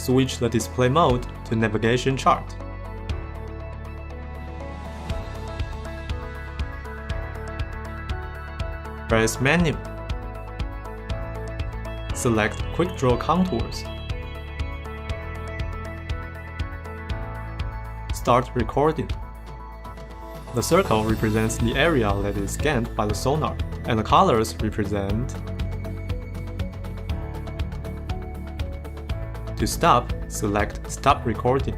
switch the display mode to navigation chart. Press Menu. Select Quick Draw Contours. Start recording. The circle represents the area that is scanned by the sonar, and the colors represent. To stop, select Stop Recording.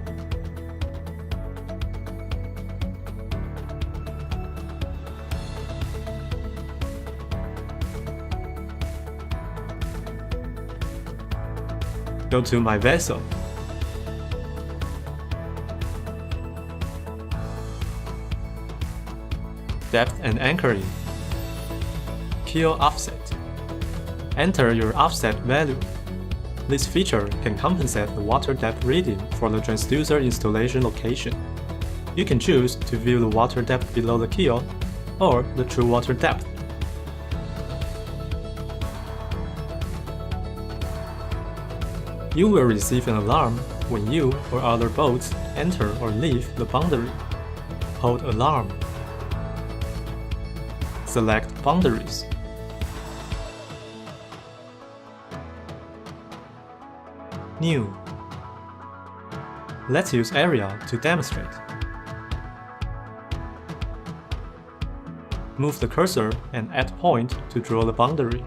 Go to My Vessel. Depth and anchoring. Keel offset. Enter your offset value. This feature can compensate the water depth reading for the transducer installation location. You can choose to view the water depth below the keel or the true water depth. You will receive an alarm when you or other boats enter or leave the boundary. Hold Alarm. Select Boundaries. New. Let's use Area to demonstrate. Move the cursor and add point to draw the boundary.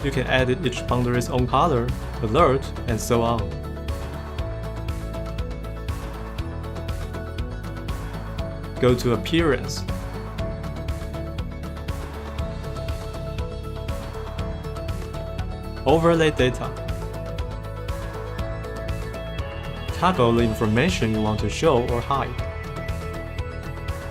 You can edit each boundary's own color, alert, and so on. Go to Appearance. Overlay data. Toggle the information you want to show or hide.